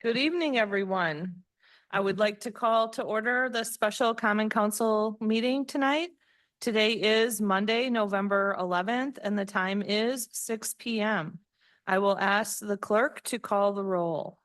Good evening, everyone. I would like to call to order the special Common Council meeting tonight. Today is Monday, November 11th, and the time is 6 p.m. I will ask the clerk to call the roll.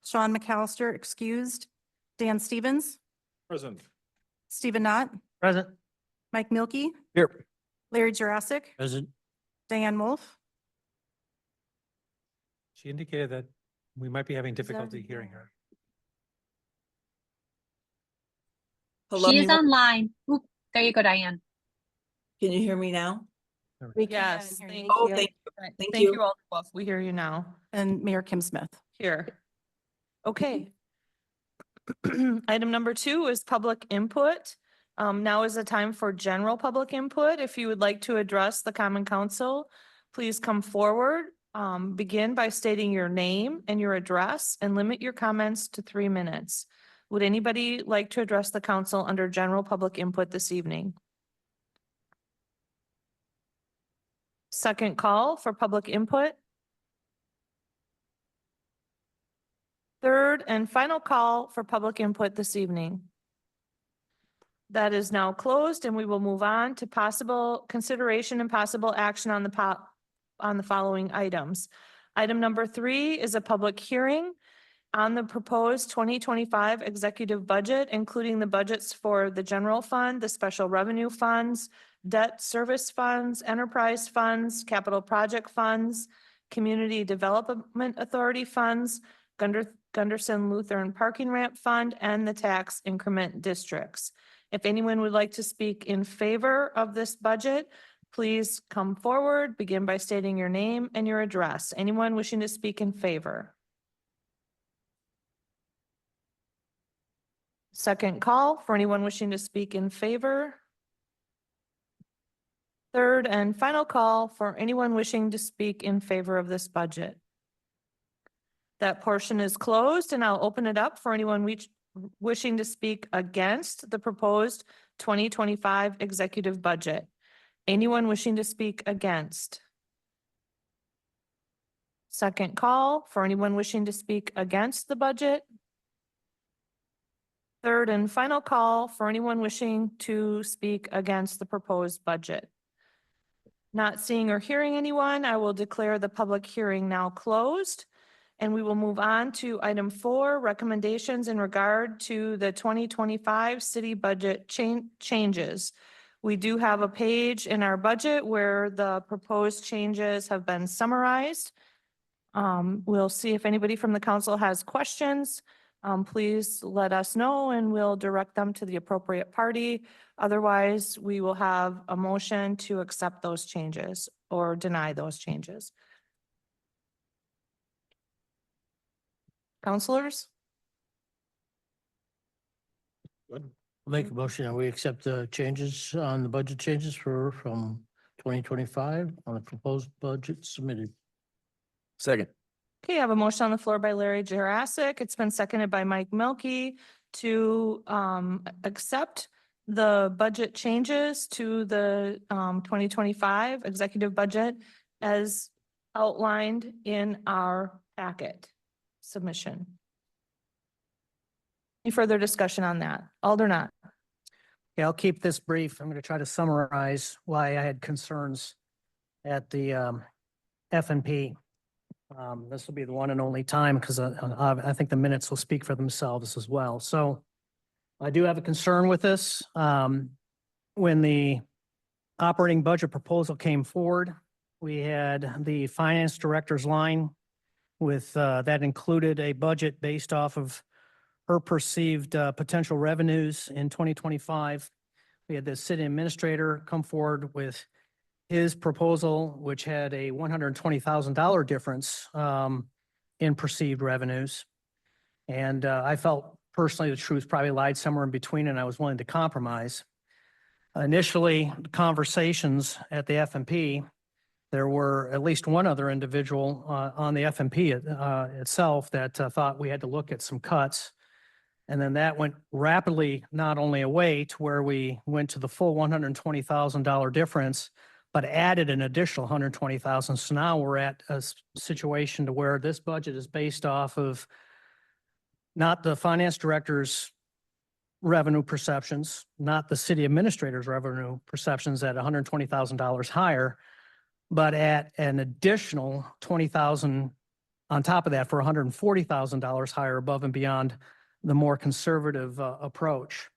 Sean McAllister, excused. Dan Stevens, Present. Stephen Knott, Present. Mike Milky, Here. Larry Jurassic, Present. Diane Wolf. She indicated that we might be having difficulty hearing her. Hello, She is online. Oop, there you go, Diane. can you hear me now? Yes, hear thank you. Oh, you. thank Thank you. you, Alder Wolf. We hear you now. And Mayor Kim Smith. Here. Okay. Item number 2 is public input. Now is the time for general public input. If you would like to address the Common Council, please come forward. Begin by stating your name and your address and limit your comments to 3 minutes. Would anybody like to address the council under general public input this evening? Second call for public input. Third and final call for public input this evening. That is now closed, and we will move on to possible consideration and possible action on the following items. Item number 3 is a public hearing on the proposed 2025 executive budget, including the budgets for the general fund, the special revenue funds, debt service funds, enterprise funds, capital project funds, community development authority funds, Gunderson Lutheran Parking Ramp Fund, and the tax increment districts. If anyone would like to speak in favor of this budget, please come forward, begin by stating your name and your address. Anyone wishing to speak in favor? Second call for anyone wishing to speak in favor. Third and final call for anyone wishing to speak in favor of this budget. That portion is closed, and I'll open it up for anyone wishing to speak against the proposed 2025 executive budget. Anyone wishing to speak against? Second call for anyone wishing to speak against the budget. Third and final call for anyone wishing to speak against the proposed budget. Not seeing or hearing anyone, I will declare the public hearing now closed. And we will move on to item 4, recommendations in regard to the 2025 city budget changes. We do have a page in our budget where the proposed changes have been summarized. We'll see if anybody from the council has questions. Please let us know and we'll direct them to the appropriate party. Otherwise, we will have a motion to accept those changes or deny those changes. Counselors? Make a motion that we accept the changes on the budget changes from 2025 on the proposed budget submitted. Second. Okay, I have a motion on the floor by Larry Jurassic. It's been seconded by Mike Milky to accept the budget changes to the 2025 executive budget as outlined in our packet submission. Any further discussion on that? Alder Knott? Yeah, I'll keep this brief. I'm going to try to summarize why I had concerns at the F&P. This will be the one and only time because I think the minutes will speak for themselves as well. So I do have a concern with this. When the operating budget proposal came forward, we had the finance director's line with that included a budget based off of her perceived potential revenues in 2025. We had the city administrator come forward with his proposal, which had a $120,000 difference in perceived revenues. And I felt personally the truth probably lied somewhere in between, and I was willing to compromise. Initially, conversations at the F&P, there were at least one other individual on the F&P itself that thought we had to look at some cuts. And then that went rapidly not only away to where we went to the full $120,000 difference, but added an additional 120,000. So now we're at a situation to where this budget is based off of not the finance director's revenue perceptions, not the city administrator's revenue perceptions at $120,000 higher, but at an additional 20,000 on top of that for $140,000 higher above and beyond the more conservative approach.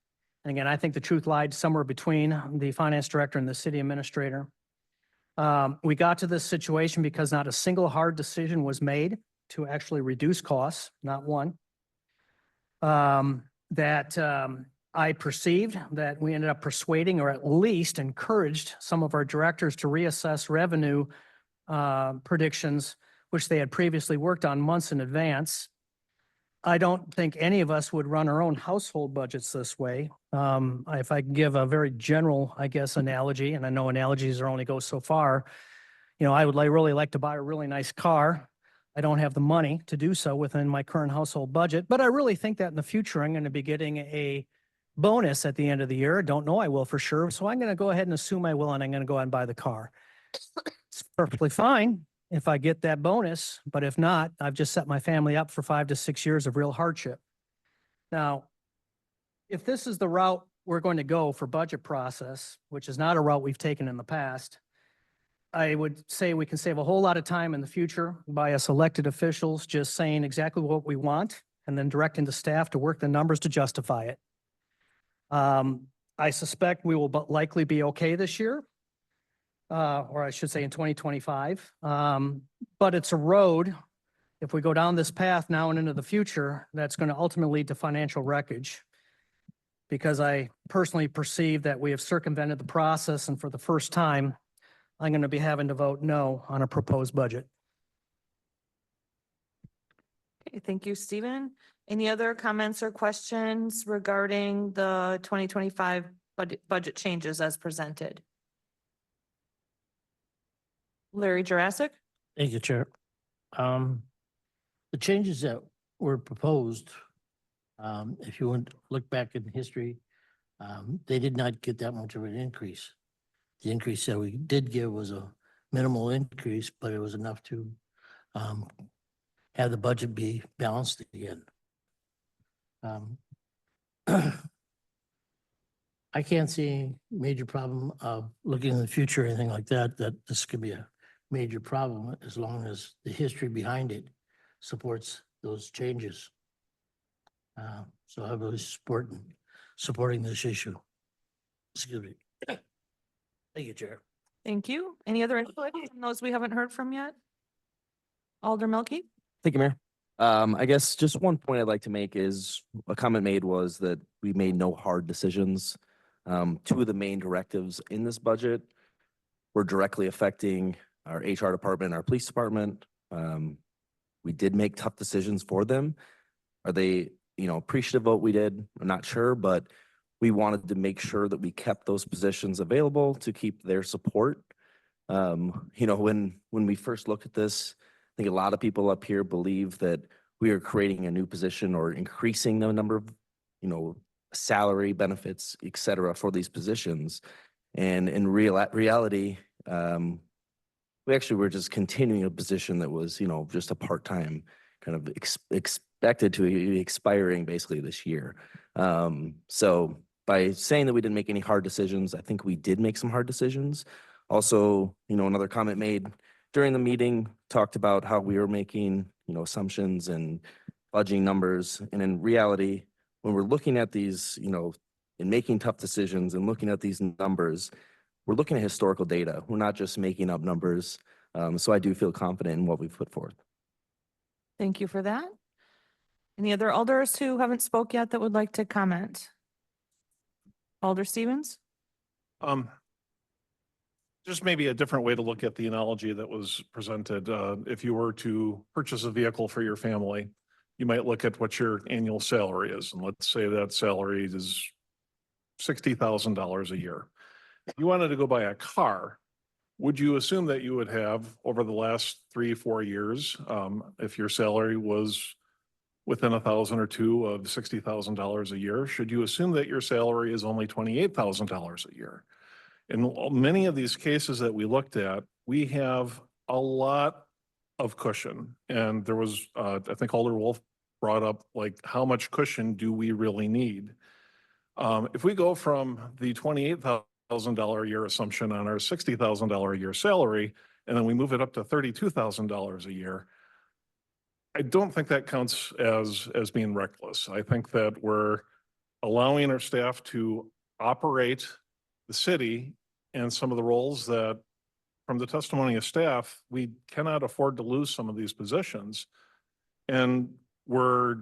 And again, I think the truth lied somewhere between the finance director and the city administrator. We got to this situation because not a single hard decision was made to actually reduce costs, not one. I perceived that we ended up persuading or at least encouraged some of our directors to reassess revenue predictions, which they had previously worked on months in advance. I don't think any of us would run our own household budgets this way. If I can give a very general, I guess, analogy, and I know analogies are only go so far, I would really like to buy a really nice car. I don't have the money to do so within my current household budget, but I really think that in the future, I'm going to be getting a bonus at the end of the year. I don't know I will for sure. So I'm going to go ahead and assume I will, and I'm going to go ahead and buy the car. It's perfectly fine if I get that bonus, but if not, I've just set my family up for 5 to 6 years of real hardship. Now, if this is the route we're going to go for budget process, which is not a route we've taken in the past, I would say we can save a whole lot of time in the future by us elected officials just saying exactly what we want and then directing the staff to work the numbers to justify it. I suspect we will likely be okay this year, or I should say in 2025. But it's a road, if we go down this path now and into the future, that's going to ultimately lead to financial wreckage. Because I personally perceive that we have circumvented the process, and for the first time, I'm going to be having to vote no on a proposed budget. Okay, thank you, Stephen. Any other comments or questions regarding the 2025 budget changes as presented? Larry Jurassic? Thank you, Chair. The changes that were proposed, if you want to look back in history, they did not get that much of an increase. The increase that we did give was a minimal increase, but it was enough to have the budget be balanced again. I can't see any major problem of looking in the future or anything like that, that this could be a major problem as long as the history behind it supports those changes. So I was supporting this issue. Excuse me. Thank you, Chair. Thank you. Any other input on those we haven't heard from yet? Alder Milky? Thank you, Mayor. I guess just one point I'd like to make is a comment made was that we made no hard decisions. Two of the main directives in this budget were directly affecting our HR department, our police department. We did make tough decisions for them. Are they, appreciative of what we did? I'm not sure, but we wanted to make sure that we kept those positions available to keep their support. When we first looked at this, I think a lot of people up here believe that we are creating a new position or increasing the number of, salary, benefits, et cetera, for these positions. And in reality, we actually were just continuing a position that was, just a part-time kind of expected to be expiring basically this year. So by saying that we didn't make any hard decisions, I think we did make some hard decisions. Also, another comment made during the meeting talked about how we were making, assumptions and budgeting numbers. And in reality, when we're looking at these, and making tough decisions and looking at these numbers, we're looking at historical data. We're not just making up numbers. So I do feel confident in what we've put forth. Thank you for that. Any other alders who haven't spoke yet that would like to comment? Alder Stevens? Just maybe a different way to look at the analogy that was presented. If you were to purchase a vehicle for your family, you might look at what your annual salary is. And let's say that salary is $60,000 a year. If you wanted to go buy a car, would you assume that you would have over the last 3-4 years, if your salary was within $1,000 or $2,000 of $60,000 a year, should you assume that your salary is only $28,000 a year? In many of these cases that we looked at, we have a lot of cushion. And there was, I think Alder Wolf brought up, like, how much cushion do we really need? If we go from the $28,000 a year assumption on our $60,000 a year salary, and then we move it up to $32,000 a year, I don't think that counts as being reckless. I think that we're allowing our staff to operate the city and some of the roles that, from the testimony of staff, we cannot afford to lose some of these positions. And we're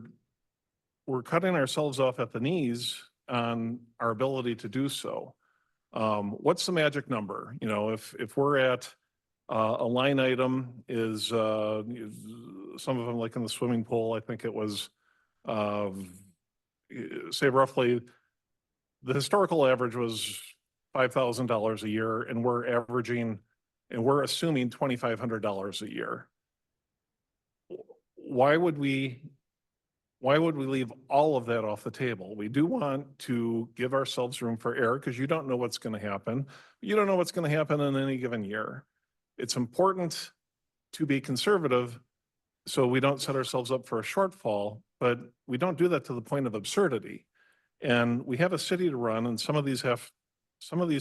cutting ourselves off at the knees on our ability to do so. What's the magic number? You know, if we're at a line item is some of them, like in the swimming pool, I think it was say roughly the historical average was $5,000 a year, and we're assuming $2,500 a year. Why would we leave all of that off the table? We do want to give ourselves room for error because you don't know what's going to happen. You don't know what's going to happen in any given year. It's important to be conservative so we don't set ourselves up for a shortfall, but we don't do that to the point of absurdity. And we have a city to run, and some of these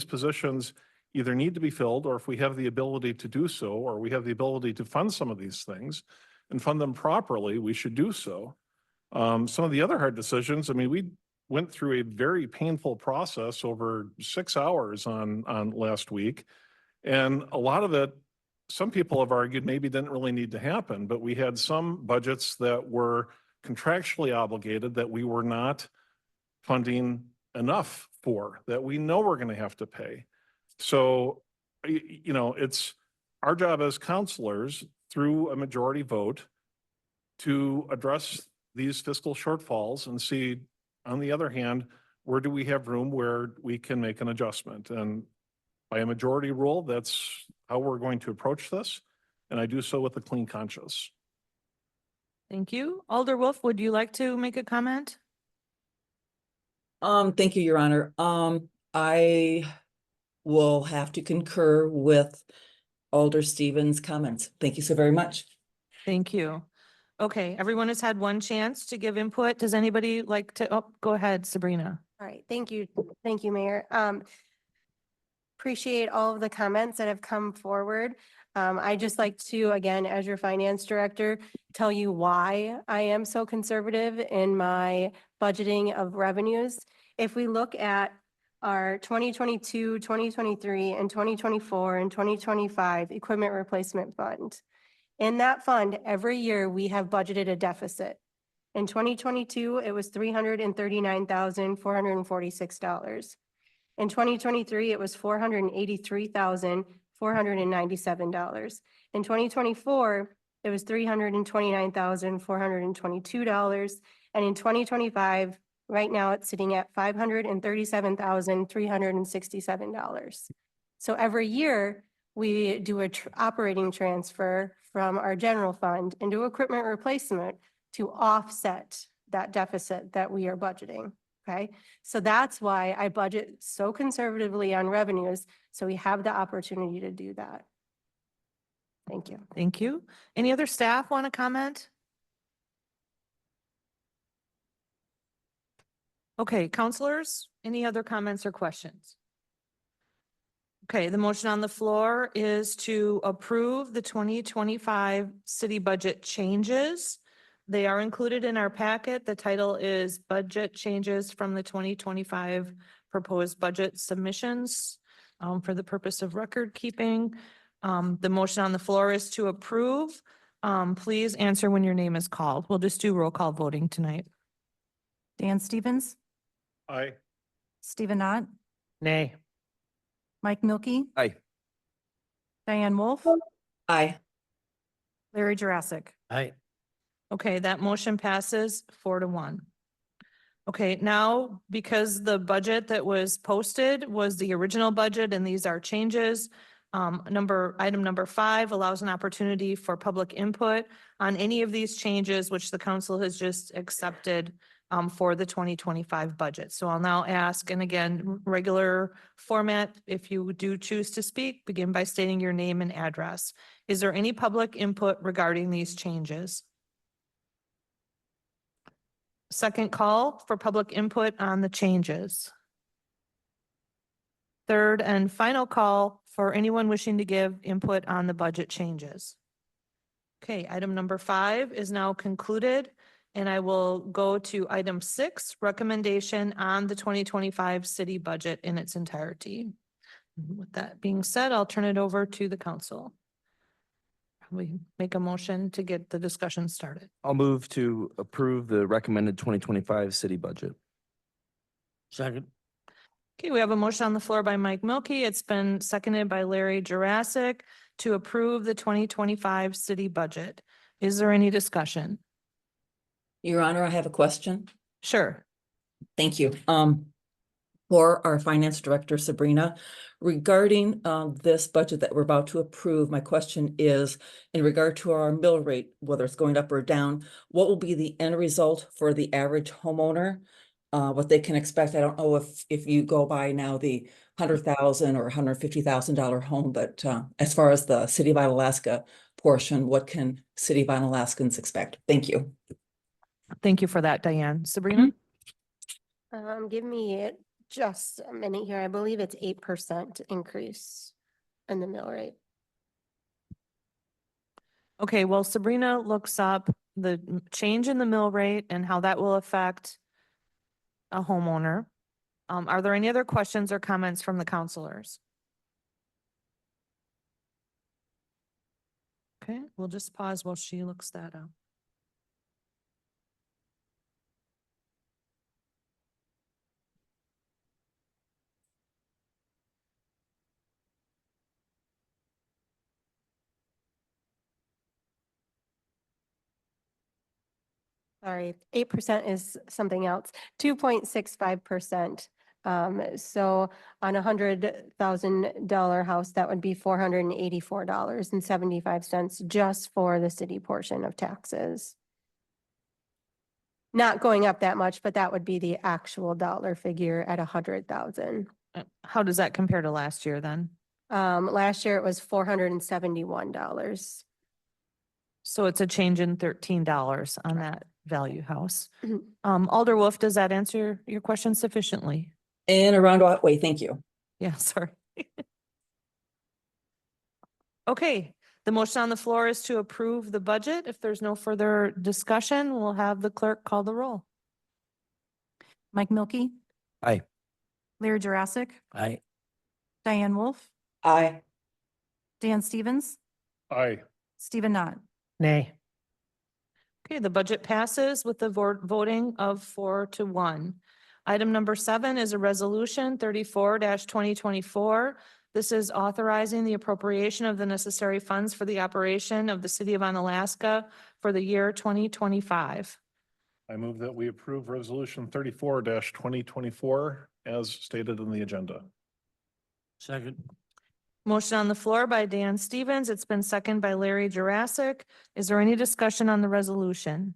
positions either need to be filled, or if we have the ability to do so, or we have the ability to fund some of these things and fund them properly, we should do so. Some of the other hard decisions, I mean, we went through a very painful process over 6 hours on last week. And a lot of it, some people have argued maybe didn't really need to happen, but we had some budgets that were contractually obligated that we were not funding enough for, that we know we're going to have to pay. So, you know, it's our job as counselors through a majority vote to address these fiscal shortfalls and see, on the other hand, where do we have room where we can make an adjustment? And by a majority rule, that's how we're going to approach this. And I do so with a clean conscience. Thank you. Alder Wolf, would you like to make a comment? Thank you, Your Honor. I will have to concur with Alder Stevens' comments. Thank you so very much. Thank you. Okay, everyone has had one chance to give input. Does anybody like to, oh, go ahead, Sabrina. All right, thank you. Thank you, Mayor. Appreciate all of the comments that have come forward. I just like to, again, as your finance director, tell you why I am so conservative in my budgeting of revenues. If we look at our 2022, 2023, and 2024 and 2025 equipment replacement fund, in that fund, every year we have budgeted a deficit. In 2022, it was $339,446. In 2023, it was $483,497. In 2024, it was $329,422. And in 2025, right now it's sitting at $537,367. So every year we do a operating transfer from our general fund into equipment replacement to offset that deficit that we are budgeting. Okay, so that's why I budget so conservatively on revenues, so we have the opportunity to do that. Thank you. Thank you. Any other staff want to comment? Okay, counselors, any other comments or questions? Okay, the motion on the floor is to approve the 2025 city budget changes. They are included in our packet. The title is Budget Changes from the 2025 Proposed Budget Submissions for the purpose of record keeping. The motion on the floor is to approve. Please answer when your name is called. We'll just do roll call voting tonight. Dan Stevens, Aye. Stephen Knott, Nay. Mike Milky. Aye. Diane Wolf, Aye. Larry Jurassic. Aye. Okay, that motion passes 4-1. Okay, now, because the budget that was posted was the original budget and these are changes, item number 5 allows an opportunity for public input on any of these changes, which the council has just accepted for the 2025 budget. So I'll now ask, and again, regular format, if you do choose to speak, begin by stating your name and address. Is there any public input regarding these changes? Second call for public input on the changes. Third and final call for anyone wishing to give input on the budget changes. Okay, item number 5 is now concluded, and I will go to item 6, recommendation on the 2025 city budget in its entirety. With that being said, I'll turn it over to the council. We make a motion to get the discussion started. I'll move to approve the recommended 2025 city budget. Second. Okay, we have a motion on the floor by Mike Milky. It's been seconded by Larry Jurassic to approve the 2025 city budget. Is there any discussion? Your Honor, I have a question. Sure. Thank you. For our finance director, Sabrina, regarding this budget that we're about to approve, my question is in regard to our mill rate, whether it's going up or down, what will be the end result for the average homeowner? What they can expect. I don't know if you go by now the $100,000 or $150,000 home, but as far as the City of Alaska portion, what can City of Alaskans expect? Thank you. Thank you for that, Diane. Sabrina? Give me just a minute here. I believe it's 8% increase in the mill rate. Okay, well, Sabrina looks up the change in the mill rate and how that will affect a homeowner. Are there any other questions or comments from the counselors? Okay, we'll just pause while she looks that up. Sorry, 8% is something else, 2.65%. So on $100,000 house, that would be $484.75 just for the city portion of taxes. Not going up that much, but that would be the actual dollar figure at 100,000. How does that compare to last year then? Last year it was $471. So it's a change in $13 on that value house. Mhm. Alder Wolf, does that answer your question sufficiently? In a roundabout way, thank you. Yeah, sorry. Okay, the motion on the floor is to approve the budget. If there's no further discussion, we'll have the clerk call the roll. Mike Milky. Aye. Larry Jurassic, Aye. Diane Wolf, Aye. Dan Stevens, Aye. Stephen Knott. Nay. Okay, the budget passes with the voting of 4-1. Item number 7 is a resolution 34-2024. This is authorizing the appropriation of the necessary funds for the operation of the City of Onalaska for the year 2025. I move that we approve resolution 34-2024 as stated in the agenda. Second. Motion on the floor by Dan Stevens. It's been seconded by Larry Jurassic. Is there any discussion on the resolution?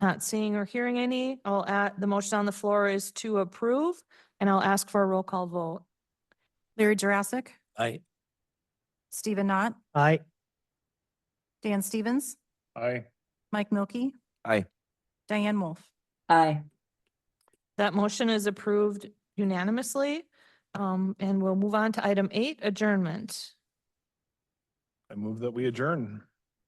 Not seeing or hearing any. I'll add, the motion on the floor is to approve, and I'll ask for a roll call vote. Larry Jurassic, Aye. Stephen Knott, Aye. Dan Stevens, Aye. Mike Milky. Aye. Diane Wolf. Aye. That motion is approved unanimously. And we'll move on to item 8, adjournment. I move that we adjourn.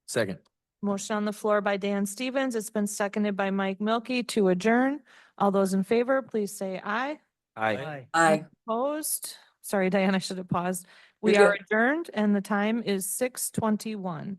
Second. Motion on the floor by Dan Stevens. It's been seconded by Mike Milky to adjourn. All those in favor, please say aye. Aye. Aye. Opposed? Sorry, Diane, I should have paused. We You're are good. adjourned and the time is 6:21.